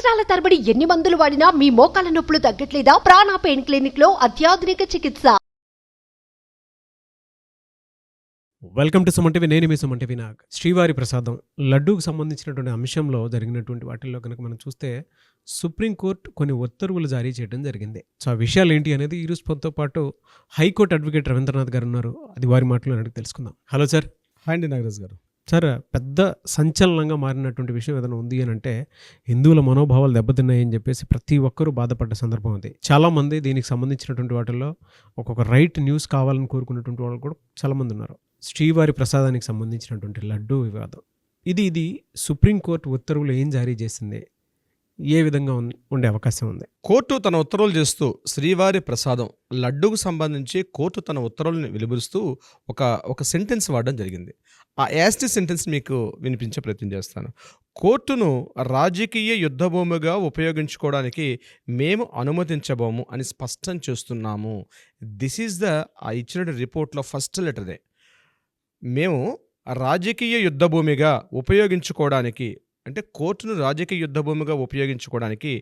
సంవత్సరాల తరబడి ఎన్ని మందులు వాడినా మీ మోకాల నొప్పులు తగ్గట్లేదా? ప్రాణ పెయిన్ క్లినిక్ లో అత్యాధునిక చికిత్స. Welcome to Suman TV. నేను మీ సుమన్ టీవీ నాగ్. శ్రీవారి ప్రసాదం లడ్డూకు సంబంధించినటువంటి అంశంలో జరిగినటువంటి వాటిల్లో కనుక మనం చూస్తే సుప్రీంకోర్టు కొన్ని ఉత్తర్వులు జారీ చేయడం జరిగింది. సో ఆ విషయాలు ఏంటి అనేది ఈరోజు మనతో పాటు హైకోర్టు అడ్వకేట్ రవీంద్రనాథ్ గారు ఉన్నారు. అది వారి మాటలో అడిగి తెలుసుకుందాం. Hello sir. హాయ్ అండి నాగరాజ్ గారు. సార్, పెద్ద సంచలనంగా మారినటువంటి విషయం ఏదైనా ఉంది అని అంటే హిందువుల మనోభావాలు దెబ్బతిన్నాయని చెప్పేసి ప్రతి ఒక్కరూ బాధపడ్డ సందర్భం అది. చాలామంది దీనికి సంబంధించినటువంటి వాటిల్లో ఒక్కొక్క రైట్ న్యూస్ కావాలని కోరుకున్నటువంటి వాళ్ళు కూడా చాలామంది ఉన్నారు. శ్రీవారి ప్రసాదానికి సంబంధించినటువంటి లడ్డూ వివాదం ఇది సుప్రీంకోర్టు ఉత్తర్వులు ఏం జారీ చేసింది, ఏ విధంగా ఉండే అవకాశం ఉంది? కోర్టు తన ఉత్తర్వులు చేస్తూ శ్రీవారి ప్రసాదం లడ్డూకు సంబంధించి కోర్టు తన ఉత్తర్వులను వెలువరుస్తూ ఒక సెంటెన్స్ వాడడం జరిగింది. ఆ యాస్టి సెంటెన్స్ మీకు వినిపించే ప్రయత్నం చేస్తాను. కోర్టును రాజకీయ యుద్ధభూమిగా ఉపయోగించుకోవడానికి మేము అనుమతించబోము అని స్పష్టం చేస్తున్నాము. దిస్ ఈజ్ ఇచ్చిన రిపోర్ట్లో ఫస్ట్ లెటరే. మేము రాజకీయ యుద్ధభూమిగా ఉపయోగించుకోవడానికి, అంటే కోర్టును రాజకీయ యుద్ధభూమిగా ఉపయోగించుకోవడానికి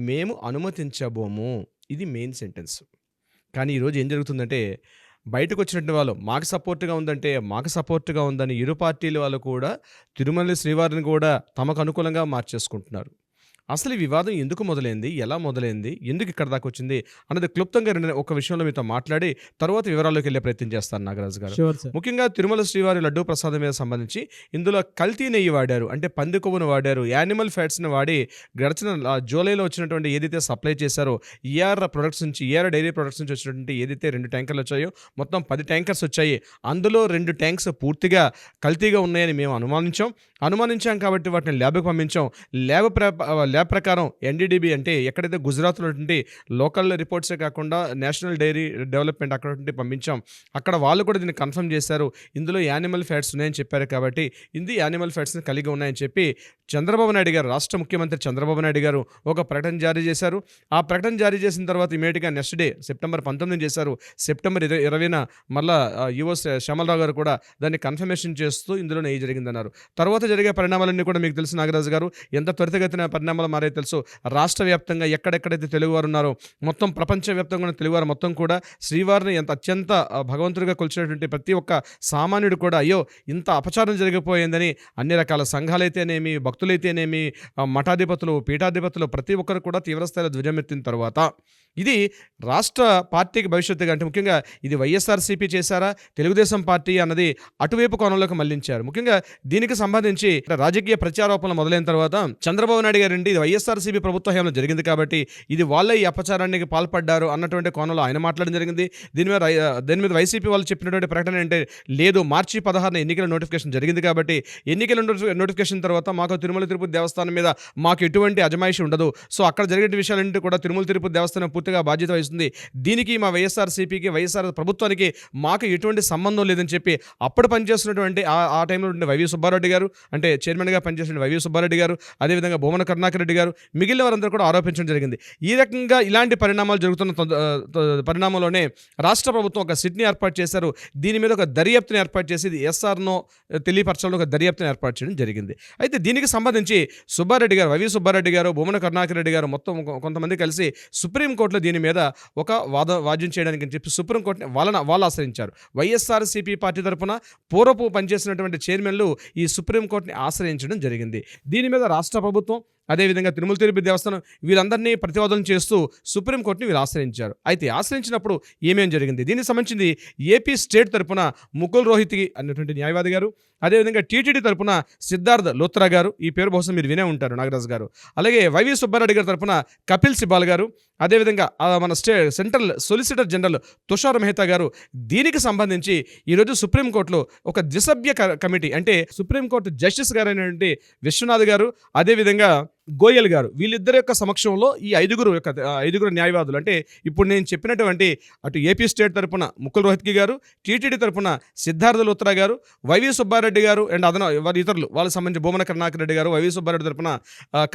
మేము అనుమతించబోము. ఇది మెయిన్ సెంటెన్స్. కానీ ఈరోజు ఏం జరుగుతుందంటే, బయటకు వచ్చినట్టు వాళ్ళు మాకు సపోర్ట్గా ఉందంటే మాకు సపోర్ట్గా ఉందని ఇరు పార్టీల వాళ్ళు కూడా తిరుమల శ్రీవారిని కూడా తమకు అనుకూలంగా మార్చేసుకుంటున్నారు. అసలు ఈ వివాదం ఎందుకు మొదలైంది, ఎలా మొదలైంది, ఎందుకు ఇక్కడ దాకా వచ్చింది అన్నది క్లుప్తంగా ఒక విషయంలో మీతో మాట్లాడి తర్వాత వివరాల్లోకి వెళ్ళే ప్రయత్నం చేస్తాను నాగరాజు గారు. ముఖ్యంగా తిరుమల శ్రీవారి లడ్డూ ప్రసాదం మీద సంబంధించి ఇందులో కల్తీ నెయ్యి వాడారు, అంటే పంది కొవ్వును వాడారు, యానిమల్ ఫ్యాట్స్ని వాడి గడిచిన జూలైలో వచ్చినటువంటి ఏదైతే సప్లై చేశారో ఈఆర్ ప్రొడక్ట్స్ నుంచి, ఈఆర్ డైరీ ప్రొడక్ట్స్ నుంచి వచ్చినటువంటి ఏదైతే 2 ట్యాంకర్లు వచ్చాయో మొత్తం 10 ట్యాంకర్స్ వచ్చాయి. అందులో 2 ట్యాంక్స్ పూర్తిగా కల్తీగా ఉన్నాయని మేము అనుమానించాం కాబట్టి వాటిని ల్యాబ్కి పంపించాం. ల్యాబ్ ప్రకారం ఎన్డీడీబీ, అంటే ఎక్కడైతే గుజరాత్లో ఉన్నటువంటి లోకల్ రిపోర్ట్సే కాకుండా నేషనల్ డైరీ డెవలప్మెంట్ అక్కడ పంపించాం. అక్కడ వాళ్ళు కూడా దీన్ని కన్ఫర్మ్ చేశారు. ఇందులో యానిమల్ ఫ్యాట్స్ ఉన్నాయని చెప్పారు కాబట్టి ఇది యానిమల్ ఫ్యాట్స్ని కలిగి ఉన్నాయని చెప్పి చంద్రబాబు నాయుడు గారు, రాష్ట్ర ముఖ్యమంత్రి చంద్రబాబు నాయుడు గారు ఒక ప్రకటన జారీ చేశారు. ఆ ప్రకటన జారీ చేసిన తర్వాత ఇమీడియట్గా నెక్స్ట్ డే సెప్టెంబర్ 19 చేశారు. సెప్టెంబర్ 20న మళ్ళా యువ శ్యామలరావు గారు కూడా దాన్ని కన్ఫర్మేషన్ చేస్తూ ఇందులో నెయ్యి జరిగిందన్నారు. తర్వాత జరిగే పరిణామాలన్నీ కూడా మీకు తెలుసు నాగరాజు గారు. ఎంత త్వరితగతిన పరిణామాలు మారే తెలుసు. రాష్ట్ర వ్యాప్తంగా ఎక్కడెక్కడైతే తెలుగువారు ఉన్నారో మొత్తం ప్రపంచవ్యాప్తంగా ఉన్న తెలుగువారు మొత్తం కూడా శ్రీవారిని అత్యంత భగవంతుడిగా కొలిచినటువంటి ప్రతి ఒక్క సామాన్యుడు కూడా అయ్యో ఇంత అపచారం జరిగిపోయిందని అన్ని రకాల సంఘాలైతేనేమి, భక్తులైతేనేమి, మఠాధిపతులు, పీఠాధిపతులు ప్రతి ఒక్కరు కూడా తీవ్రస్థాయిలో ధ్వజమెత్తిన తర్వాత ఇది రాష్ట్ర పార్టీకి భవిష్యత్తుగా, అంటే ముఖ్యంగా ఇది వైఎస్ఆర్సీపీ చేశారా తెలుగుదేశం పార్టీ అన్నది అటువైపు కోణంలోకి మళ్లించారు. ముఖ్యంగా దీనికి సంబంధించి రాజకీయ ప్రత్యారోపణలు మొదలైన తర్వాత చంద్రబాబు నాయుడు గారు ఇది వైఎస్ఆర్సీపీ ప్రభుత్వ హయాంలో జరిగింది కాబట్టి ఇది వాళ్ళే ఈ అపచారానికి పాల్పడ్డారు అన్నటువంటి కోణంలో ఆయన మాట్లాడడం జరిగింది. దీని మీద వైసీపీ వాళ్ళు చెప్పినటువంటి ప్రకటన అంటే లేదు, మార్చి 16 ఎన్నికల నోటిఫికేషన్ జరిగింది కాబట్టి ఎన్నికల నోటిఫికేషన్ తర్వాత మాకు తిరుమల తిరుపతి దేవస్థానం మీద మాకు ఎటువంటి అజమాయిషి ఉండదు. సో అక్కడ జరిగే విషయాలంటే కూడా తిరుమల తిరుపతి దేవస్థానం పూర్తిగా బాధ్యత వహిస్తుంది. దీనికి మా వైఎస్ఆర్సీపీకి, వైఎస్ఆర్ ప్రభుత్వానికి మాకు ఎటువంటి సంబంధం లేదని చెప్పి అప్పుడు పనిచేస్తున్నటువంటి ఆ టైంలో ఉండే వైవి సుబ్బారెడ్డి గారు, అంటే చైర్మన్గా పనిచేసిన వైవి సుబ్బారెడ్డి గారు, అదేవిధంగా భూమన కరుణాకర్ రెడ్డి గారు, మిగిలిన వారందరూ కూడా ఆరోపించడం జరిగింది. ఈ రకంగా ఇలాంటి పరిణామాలు జరుగుతున్న పరిణామంలోనే రాష్ట్ర ప్రభుత్వం ఒక సిట్ని ఏర్పాటు చేశారు. దీని మీద ఒక దర్యాప్తుని ఏర్పాటు చేసి ఎస్ఆర్నో తెలియపరచడంలో ఒక దర్యాప్తుని ఏర్పాటు చేయడం జరిగింది. అయితే దీనికి సంబంధించి సుబ్బారెడ్డి గారు, వైవి సుబ్బారెడ్డి గారు, భూమన కరుణాకర్ రెడ్డి గారు మొత్తం కొంతమంది కలిసి సుప్రీంకోర్టులో దీని మీద ఒక వాద్యం చేయడానికి అని చెప్పి సుప్రీంకోర్టుని వాళ్ళు ఆశ్రయించారు. వైఎస్ఆర్సీపీ పార్టీ తరఫున పూర్వపు పనిచేసినటువంటి చైర్మన్లు ఈ సుప్రీంకోర్టుని ఆశ్రయించడం జరిగింది. దీని మీద రాష్ట్ర ప్రభుత్వం, అదేవిధంగా తిరుమల తిరుపతి దేవస్థానం వీళ్ళందరినీ ప్రతివాదన చేస్తూ సుప్రీంకోర్టుని వీళ్ళు ఆశ్రయించారు. అయితే ఆశ్రయించినప్పుడు ఏమేం జరిగింది, దీనికి సంబంధించింది ఏపీ స్టేట్ తరపున ముకుల్ రోహిత్గి అన్నటువంటి న్యాయవాది గారు, అదేవిధంగా టీటీడీ తరపున సిద్ధార్థ్ లోత్రా గారు, ఈ పేరు బహుశా మీరు వినే ఉంటారు నాగరాజు గారు, అలాగే వైవి సుబ్బారెడ్డి గారి తరపున కపిల్ సిబాల్ గారు, అదేవిధంగా మన central solicitor general Tushar Mehta గారు. దీనికి సంబంధించి ఈరోజు సుప్రీంకోర్టులో ఒక ద్విసభ్య కమిటీ, అంటే సుప్రీంకోర్టు జస్టిస్ గారు అయినటువంటి విశ్వనాథ్ గారు, అదేవిధంగా గోయల్ గారు, వీళ్ళిద్దరి యొక్క సమక్షంలో ఈ ఐదుగురు న్యాయవాదులు, అంటే ఇప్పుడు నేను చెప్పినటువంటి అటు ఏపీ స్టేట్ తరపున ముకుల్ రోహిత్గి గారు, టీటీడీ తరపున సిద్ధార్థ లోత్రా గారు, వైవి సుబ్బారెడ్డి గారు అండ్ వారి ఇతరులు వాళ్ళకి సంబంధించి భూమన కరుణాకర్ రెడ్డి గారు, వైవి సుబ్బారెడ్డి తరపున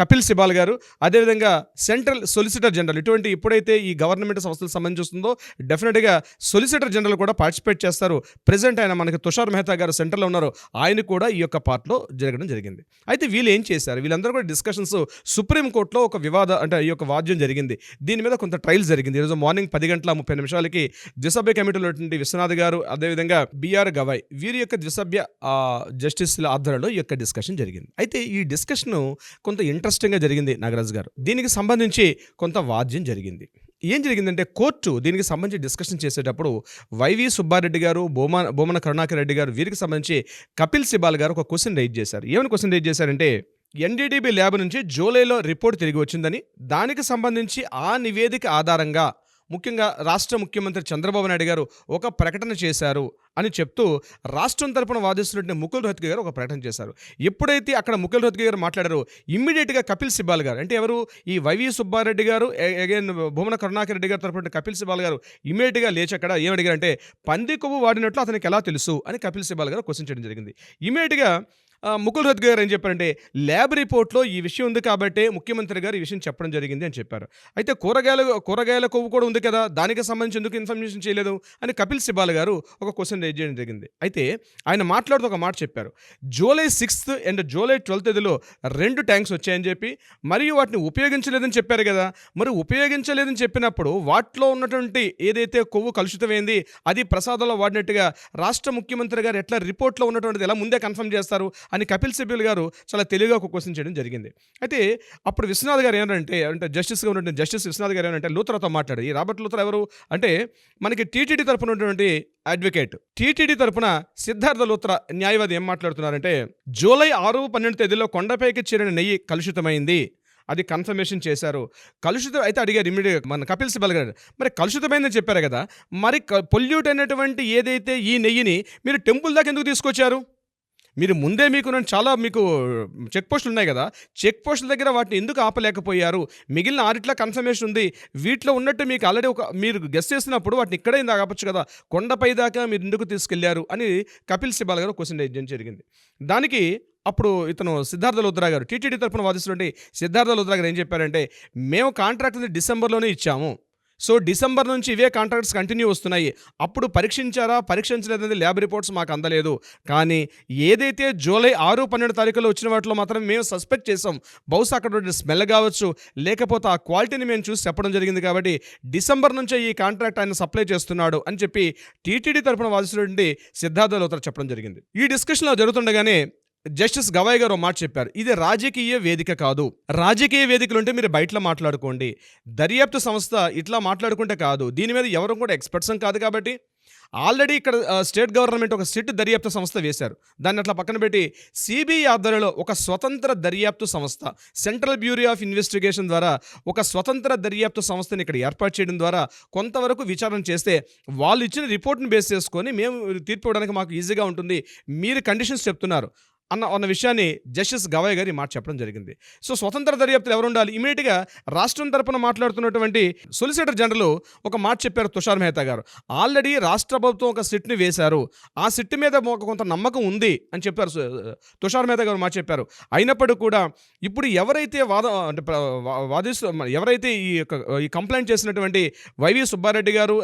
కపిల్ సిబాల్ గారు, అదేవిధంగా సెంట్రల్ సొలిసిటర్ జనరల్, ఇటువంటి ఇప్పుడైతే ఈ గవర్నమెంట్ సంస్థలకు సంబంధించి వస్తుందో డెఫినెట్గా సొలిసిటర్ జనరల్ కూడా పార్టిసిపేట్ చేస్తారు. ప్రెజెంట్ ఆయన మనకి తుషార్ మెహతా గారు సెంటర్లో ఉన్నారు, ఆయన కూడా ఈ యొక్క పార్ట్లో జరగడం జరిగింది. అయితే వీళ్ళు ఏం చేశారు, వీళ్ళందరూ కూడా డిస్కషన్స్ సుప్రీంకోర్టులో ఒక అంటే ఈ యొక్క వాద్యం జరిగింది. దీని మీద కొంత ట్రయల్స్ జరిగింది. ఈరోజు మార్నింగ్ 10:30 ద్విసభ్య కమిటీలో విశ్వనాథ్ గారు, అదేవిధంగా బిఆర్ గవాయ్ వీరి యొక్క ద్విసభ్య జస్టిస్ల ఆధ్వర్యంలో ఈ యొక్క డిస్కషన్ జరిగింది. అయితే ఈ డిస్కషన్ కొంత ఇంట్రెస్టింగ్గా జరిగింది నాగరాజు గారు. దీనికి సంబంధించి కొంత వాద్యం జరిగింది. ఏం జరిగిందంటే కోర్టు దీనికి సంబంధించి డిస్కషన్ చేసేటప్పుడు వైవి సుబ్బారెడ్డి గారు, బొమ్మన కరుణాకర్ రెడ్డి గారు వీరికి సంబంధించి కపిల్ సిబాల్ గారు ఒక క్వశ్చన్ రైజ్ చేశారు. ఏమని క్వశ్చన్ రైజ్ చేశారంటే ఎన్డీడీబీ ల్యాబ్ నుంచి జూలైలో రిపోర్ట్ తిరిగి వచ్చిందని, దానికి సంబంధించి ఆ నివేదిక ఆధారంగా ముఖ్యంగా రాష్ట్ర ముఖ్యమంత్రి చంద్రబాబు నాయుడు గారు ఒక ప్రకటన చేశారు అని చెప్తూ రాష్ట్రం తరపున వాదిస్తున్నట్టు ముకుల్ రోహత్గి గారు ఒక ప్రకటన చేశారు. ఎప్పుడైతే అక్కడ ముకుల్ రోహత్గి గారు మాట్లాడారో ఇమ్మీడియట్గా కపిల్ సిబాల్ గారు, అంటే ఎవరు, ఈ వైవి సుబ్బారెడ్డి గారు అగైన్ భూమన కరుణాకర్ రెడ్డి గారు తరపున కపిల్ సిబాల్ గారు ఇమ్మీడియట్గా లేచి అక్కడ ఏమడిగారంటే పంది కొవ్వు వాడినట్లు అతనికి ఎలా తెలుసు అని కపిల్ సిబాల్ గారు క్వశ్చన్ చేయడం జరిగింది. ఇమ్మీడియట్గా ముకుల్ రోహత్గి గారు ఏం చెప్పారంటే ల్యాబ్ రిపోర్ట్లో ఈ విషయం ఉంది కాబట్టి ముఖ్యమంత్రి గారు ఈ విషయం చెప్పడం జరిగింది అని చెప్పారు. అయితే కూరగాయల కొవ్వు కూడా ఉంది కదా, దానికి సంబంధించి ఎందుకు ఇన్ఫర్మేషన్ చేయలేదు అని కపిల్ సిబాల్ గారు ఒక క్వశ్చన్ రైజ్ చేయడం జరిగింది. అయితే ఆయన మాట్లాడుతూ ఒక మాట చెప్పారు. July 6th and July 12th తేదీలో 2 ట్యాంక్స్ వచ్చాయని చెప్పి, మరియు వాటిని ఉపయోగించలేదని చెప్పారు కదా, మరి ఉపయోగించలేదని చెప్పినప్పుడు వాటిలో ఉన్నటువంటి ఏదైతే కొవ్వు కలుషితమైంది అది ప్రసాదంలో వాడినట్టుగా రాష్ట్ర ముఖ్యమంత్రి గారు ఎట్లా రిపోర్ట్లో ఉన్నటువంటిది ఎలా ముందే కన్ఫర్మ్ చేస్తారు అని కపిల్ సిబల్ గారు చాలా తెలివిగా ఒక క్వశ్చన్ చేయడం జరిగింది. అయితే అప్పుడు విశ్వనాథ్ గారు ఏమంటే జస్టిస్గా ఉన్నటువంటి జస్టిస్ విశ్వనాథ్ గారు ఏమంటే లూథర్తో మాట్లాడారు. ఈ రాబర్ట్ లూథర్ ఎవరు అంటే మనకి టీటీడీ తరపున ఉన్నటువంటి అడ్వకేట్. టీటీడీ తరపున సిద్ధార్థ లూథ్రా న్యాయవాది ఏం మాట్లాడుతున్నారంటే జూలై 6-12 తేదీలో కొండపైకి చేరిన నెయ్యి కలుషితమైంది, అది కన్ఫర్మేషన్ చేశారు. కలుషితం అయితే అడిగారు ఇమ్మీడియట్గా మన కపిల్ సిబల్ గారు, మరి కలుషితమైందని చెప్పారు కదా, మరి పొల్యూట్ అయినటువంటి ఏదైతే ఈ నెయ్యిని మీరు టెంపుల్ దాకా ఎందుకు తీసుకొచ్చారు? మీరు ముందే మీకు చెక్ పోస్టులు ఉన్నాయి కదా, చెక్ పోస్టుల దగ్గర వాటిని ఎందుకు ఆపలేకపోయారు? మిగిలిన 6 కన్ఫర్మేషన్ ఉంది, వీటిలో ఉన్నట్టు మీకు ఆల్రెడీ మీరు గెస్ చేసినప్పుడు వాటిని ఇక్కడే ఇందాక ఆపచ్చు కదా, కొండపై దాకా మీరు ఎందుకు తీసుకెళ్లారు అని కపిల్ సిబాల్ గారు క్వశ్చన్ రైజ్ చేయడం జరిగింది. దానికి అప్పుడు ఇతను సిద్ధార్థ లూథ్రా గారు, టీటీడీ తరపున వాదిస్తున్నటువంటి సిద్ధార్థ లూథ్రా గారు ఏం చెప్పారంటే మేము కాంట్రాక్ట్ని డిసెంబర్లోనే ఇచ్చాము, సో డిసెంబర్ నుంచి ఇవే కాంట్రాక్ట్స్ కంటిన్యూ వస్తున్నాయి, అప్పుడు పరీక్షించలేదనేది ల్యాబ్ రిపోర్ట్స్ మాకు అందలేదు, కానీ ఏదైతే జూలై 6-12 తారీఖులో వచ్చిన వాటిలో మాత్రం మేము సస్పెక్ట్ చేసాం, బహుశా అక్కడ స్మెల్ కావచ్చు, లేకపోతే ఆ క్వాలిటీని మేము చూసి చెప్పడం జరిగింది, కాబట్టి డిసెంబర్ నుంచే ఈ కాంట్రాక్ట్ ఆయన సప్లై చేస్తున్నాడు అని చెప్పి టీటీడీ తరపున వాదిస్తున్నటువంటి సిద్ధార్థ లూథ్రా చెప్పడం జరిగింది. ఈ డిస్కషన్లో జరుగుతుండగానే జస్టిస్ గవాయ్ గారు మాట చెప్పారు, ఇది రాజకీయ వేదిక కాదు, రాజకీయ వేదికలు ఉంటే మీరు బయటలో మాట్లాడుకోండి, దర్యాప్తు సంస్థ ఇట్లా మాట్లాడుకుంటే కాదు, దీని మీద ఎవరు కూడా ఎక్స్పర్ట్స్ కాదు, కాబట్టి ఆల్రెడీ ఇక్కడ స్టేట్ గవర్నమెంట్ ఒక సిట్ దర్యాప్తు సంస్థ వేశారు, దాన్ని అట్లా పక్కన పెట్టి సిబిఐ ఆధ్వర్యంలో ఒక స్వతంత్ర దర్యాప్తు సంస్థ, సెంట్రల్ బ్యూరో ఆఫ్ ఇన్వెస్టిగేషన్ ద్వారా ఒక స్వతంత్ర దర్యాప్తు సంస్థని ఇక్కడ ఏర్పాటు చేయడం ద్వారా కొంతవరకు విచారణ చేస్తే వాళ్ళు ఇచ్చిన రిపోర్ట్ని బేస్ చేసుకొని మేము తీర్పు ఇవ్వడానికి మాకు ఈజీగా ఉంటుంది, మీరు కండిషన్స్ చెప్తున్నారు అన్న విషయాన్ని జస్టిస్ గవాయ్ గారు ఈ మాట చెప్పడం జరిగింది. సో స్వతంత్ర దర్యాప్తులు ఎవరు ఉండాలి? ఇమీడియట్గా రాష్ట్రం తరపున మాట్లాడుతున్నటువంటి సొలిసిటర్ జనరల్ ఒక మాట చెప్పారు తుషార్ మెహతా గారు, ఆల్రెడీ రాష్ట్ర ప్రభుత్వం ఒక సిట్ని వేశారు, ఆ సిట్ మీద కొంత నమ్మకం ఉంది అని చెప్పారు. తుషార్ మెహతా గారు మాట చెప్పారు. అయినప్పటికీ కూడా ఇప్పుడు ఎవరైతే ఎవరైతే ఈ కంప్లైంట్ చేసినటువంటి వైవి సుబ్బారెడ్డి గారు,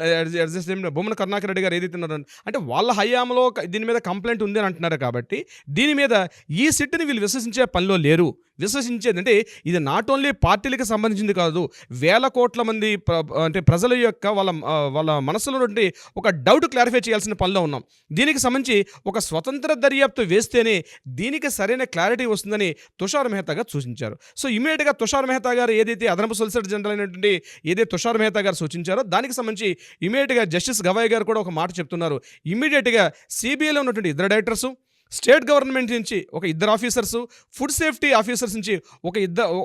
బొమ్మన కరుణాకర్ రెడ్డి గారు ఏదైతే ఉన్నారో అంటే వాళ్ళ హయాంలో దీని మీద కంప్లైంట్ ఉంది అని అంటున్నారు, కాబట్టి దీని మీద ఈ సిట్ని వీళ్ళు విశ్వసించే పనిలో లేరు. విశ్వసించేది అంటే ఇది నాట్ ఓన్లీ పార్టీలకు సంబంధించింది కాదు, వేల కోట్ల మంది అంటే ప్రజల యొక్క వాళ్ళ మనసులో నుండి ఒక డౌట్ క్లారిఫై చేయాల్సిన పనిలో ఉన్నాం. దీనికి సంబంధించి ఒక స్వతంత్ర దర్యాప్తు వేస్తేనే దీనికి సరైన క్లారిటీ వస్తుందని తుషార్ మెహతా గారు సూచించారు. సో ఇమీడియట్గా తుషార్ మెహతా గారు ఏదైతే అదనపు సొలిసిటర్ జనరల్ అయినటువంటి ఏదైతే తుషార్ మెహతా గారు సూచించారో దానికి సంబంధించి ఇమీడియట్గా జస్టిస్ గవాయ్ గారు కూడా ఒక మాట చెప్తున్నారు. ఇమీడియట్గా సిబిఐలో ఉన్నటువంటి 2 డైరెక్టర్సు, స్టేట్ గవర్నమెంట్ నుంచి ఒక 2 ఆఫీసర్సు, ఫుడ్ సేఫ్టీ ఆఫీసర్స్ నుంచి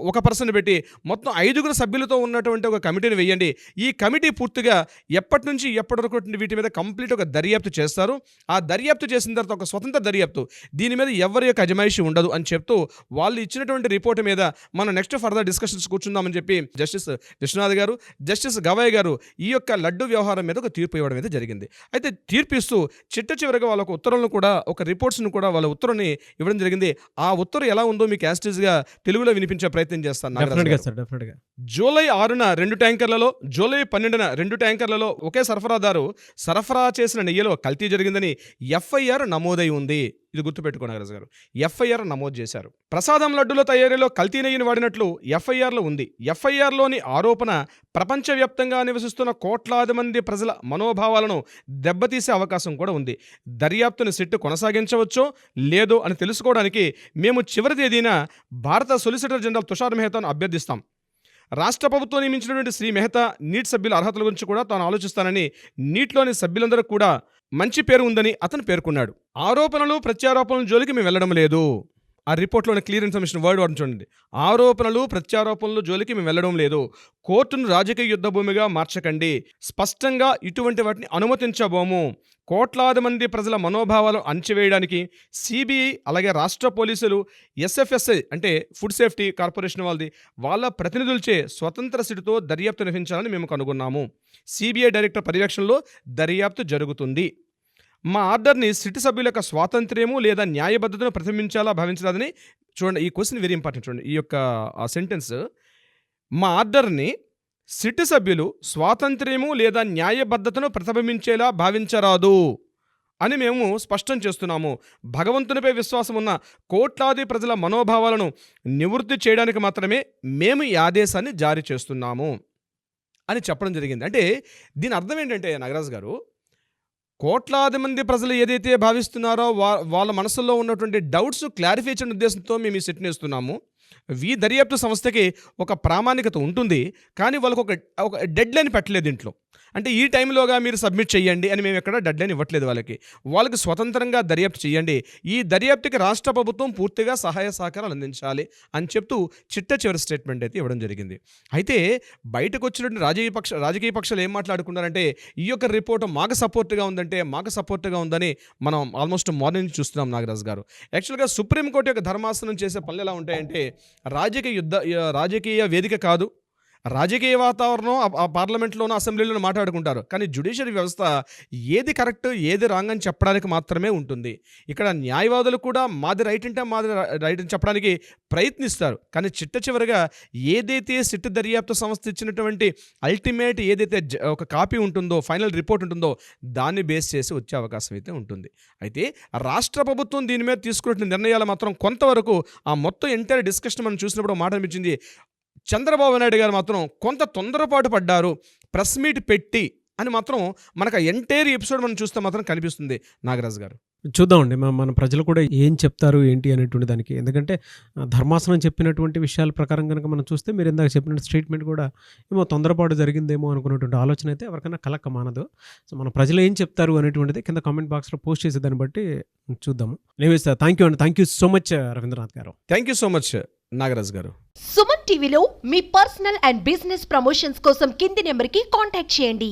ఒక పర్సన్ పెట్టి మొత్తం 5 సభ్యులతో ఉన్నటువంటి ఒక కమిటీని వేయండి. ఈ కమిటీ పూర్తిగా ఎప్పటి నుంచి ఎప్పటి వరకు వీటి మీద కంప్లీట్ ఒక దర్యాప్తు చేస్తారు. ఆ దర్యాప్తు చేసిన తర్వాత ఒక స్వతంత్ర దర్యాప్తు, దీని మీద ఎవరి యొక్క అజమాయిషి ఉండదు అని చెప్తూ వాళ్ళు ఇచ్చినటువంటి రిపోర్ట్ మీద మనం నెక్స్ట్ ఫర్దర్ డిస్కషన్స్ కూర్చుందామని చెప్పి జస్టిస్ విశ్వనాథ్ గారు, జస్టిస్ గవాయ్ గారు ఈ యొక్క లడ్డు వ్యవహారం మీద ఒక తీర్పు ఇవ్వడం అయితే జరిగింది. అయితే తీర్పు ఇస్తూ చివరిగా వాళ్ళకు ఉత్తర్వులను కూడా ఒక రిపోర్ట్స్ను కూడా వాళ్ళ ఉత్తర్వుని ఇవ్వడం జరిగింది. ఆ ఉత్తర్వు ఎలా ఉందో మీకు యాస్టీస్గా తెలుగులో వినిపించే ప్రయత్నం చేస్తాను. జూలై 6న 2 ట్యాంకర్లలో, జూలై 12న 2 ట్యాంకర్లలో ఒకే సరఫరాదారు సరఫరా చేసిన నెయ్యిలో కల్తీ జరిగిందని ఎఫ్ఐఆర్ నమోదై ఉంది. ఇది గుర్తుపెట్టుకోండి నాగరాజు గారు. ఎఫ్ఐఆర్ నమోదు చేశారు. ప్రసాదం లడ్డుల తయారీలో కల్తీ నెయ్యిని వాడినట్లు ఎఫ్ఐఆర్లో ఉంది. ఎఫ్ఐఆర్లోని ఆరోపణ ప్రపంచవ్యాప్తంగా నివసిస్తున్న కోట్లాది మంది ప్రజల మనోభావాలను దెబ్బతీసే అవకాశం కూడా ఉంది. దర్యాప్తును సిట్ కొనసాగించవచ్చో లేదో అని తెలుసుకోవడానికి మేము చివరి తేదీన భారత సొలిసిటర్ జనరల్ తుషార్ మెహతాను అభ్యర్థిస్తాం. రాష్ట్ర ప్రభుత్వం నియమించినటువంటి శ్రీ మెహతా నీట్ సభ్యుల అర్హతల గురించి కూడా తాను ఆలోచిస్తానని, నీట్లోని సభ్యులందరూ కూడా మంచి పేరు ఉందని అతను పేర్కొన్నాడు. ఆరోపణలు ప్రత్యారోపణల జోలికి మేము వెళ్ళడం లేదు. ఆ రిపోర్ట్లోని క్లియర్ ఇన్ఫర్మేషన్ వర్డ్ చూడండి. ఆరోపణలు ప్రత్యారోపణల జోలికి మేము వెళ్ళడం లేదు. కోర్టును రాజకీయ యుద్ధ భూమిగా మార్చకండి. స్పష్టంగా ఇటువంటి వాటిని అనుమతించబోము. కోట్లాది మంది ప్రజల మనోభావాలను అణచివేయడానికి సిబిఐ అలాగే రాష్ట్ర పోలీసులు, ఎస్ఎఫ్ఎస్ఐ అంటే ఫుడ్ సేఫ్టీ కార్పొరేషన్ వాళ్ళ ప్రతినిధులచే స్వతంత్ర సిటుతో దర్యాప్తు నిర్వహించాలని మేము కనుగొన్నాము. సిబిఐ డైరెక్టర్ పర్యవేక్షణలో దర్యాప్తు జరుగుతుంది. మా ఆర్డర్ని సిట్ సభ్యుల యొక్క స్వాతంత్ర్యము లేదా న్యాయబద్ధతను ప్రతిబింబించాలా భావించరాదని చూడండి. ఈ క్వశ్చన్ వెరీ ఇంపార్టెంట్. చూడండి ఈ యొక్క సెంటెన్స్, మా ఆర్డర్ని సిట్ సభ్యులు స్వాతంత్ర్యము లేదా న్యాయబద్ధతను ప్రతిబింబించేలా భావించరాదు అని మేము స్పష్టం చేస్తున్నాము. భగవంతునిపై విశ్వాసం ఉన్న కోట్లాది ప్రజల మనోభావాలను నివృత్తి చేయడానికి మాత్రమే మేము ఈ ఆదేశాన్ని జారీ చేస్తున్నాము అని చెప్పడం జరిగింది. అంటే దీని అర్థం ఏంటంటే నాగరాజు గారు, కోట్లాది మంది ప్రజలు ఏదైతే భావిస్తున్నారో వాళ్ళ మనసులో ఉన్నటువంటి డౌట్స్ క్లారిఫై చేయడం ఉద్దేశంతో మేము ఈ సెట్ని ఇస్తున్నాము. ఈ దర్యాప్తు సంస్థకి ఒక ప్రామాణికత ఉంటుంది, కానీ వాళ్ళకు ఒక డెడ్ లైన్ పెట్టలేదు దీంట్లో. అంటే ఈ టైంలోగా మీరు సబ్మిట్ చేయండి అని మేము ఎక్కడ డెడ్ లైన్ ఇవ్వట్లేదు. వాళ్ళకి స్వతంత్రంగా దర్యాప్తు చేయండి. ఈ దర్యాప్తుకి రాష్ట్ర ప్రభుత్వం పూర్తిగా సహాయ సహకారాలు అందించాలి అని చెప్తూ చివరి స్టేట్మెంట్ అయితే ఇవ్వడం జరిగింది. అయితే బయటకు వచ్చినటువంటి రాజకీయ పక్షాలు ఏం మాట్లాడుకున్నారంటే, ఈ యొక్క రిపోర్ట్ మాకు సపోర్ట్గా ఉందని మనం ఆల్మోస్ట్ మార్నింగ్ చూస్తున్నాం నాగరాజు గారు. యాక్చువల్గా సుప్రీంకోర్టు యొక్క ధర్మాసనం చేసే పనులు ఎలా ఉంటాయంటే, రాజకీయ వేదిక కాదు, రాజకీయ వాతావరణం ఆ పార్లమెంట్లోనూ అసెంబ్లీలోనూ మాట్లాడుకుంటారు, కానీ జ్యుడిషియరీ వ్యవస్థ ఏది కరెక్ట్ ఏది రాంగ్ అని చెప్పడానికి మాత్రమే ఉంటుంది. ఇక్కడ న్యాయవాదులు కూడా మాది రైట్ అంటే మాది రైట్ అని చెప్పడానికి ప్రయత్నిస్తారు, కానీ చివరిగా ఏదైతే సిట్ దర్యాప్తు సంస్థ ఇచ్చినటువంటి అల్టిమేట్ ఏదైతే ఒక కాపీ ఉంటుందో, ఫైనల్ రిపోర్ట్ ఉంటుందో, దాన్ని బేస్ చేసి వచ్చే అవకాశం అయితే ఉంటుంది. అయితే రాష్ట్ర ప్రభుత్వం దీని మీద తీసుకున్న నిర్ణయాలు మాత్రం కొంతవరకు ఆ మొత్తం ఎంటైర్ డిస్కషన్ మనం చూసినప్పుడు మాట అనిపించింది, చంద్రబాబు నాయుడు గారు మాత్రం కొంత తొందరపాటు పడ్డారు ప్రెస్ మీట్ పెట్టి అని మాత్రం మనకు ఎంటైర్ ఎపిసోడ్ మనం చూస్తే మాత్రం కనిపిస్తుంది నాగరాజు గారు. చూద్దామండి మన ప్రజలు కూడా ఏం చెప్తారు ఏంటి అనేటువంటి దానికి. ఎందుకంటే ధర్మాసనం చెప్పినటువంటి విషయాల ప్రకారం కనుక మనం చూస్తే, మీరు ఇందాక చెప్పినట్టు స్టేట్మెంట్ కూడా ఏమో తొందరపాటు జరిగిందేమో అనుకున్నటువంటి ఆలోచన అయితే ఎవరికైనా కలక్క మానదు. సో మన ప్రజలు ఏం చెప్తారు అనేటువంటిది కింద కామెంట్ బాక్స్లో పోస్ట్ చేసే దాన్ని బట్టి చూద్దాము. థ్యాంక్ యూ అండి. Thank you so much Ravindranath garu. Thank you so much Nagaraju garu. Suman టీవీలో మీ పర్సనల్ అండ్ బిజినెస్ ప్రమోషన్స్ కోసం కింది నెంబర్కి కాంటాక్ట్ చేయండి.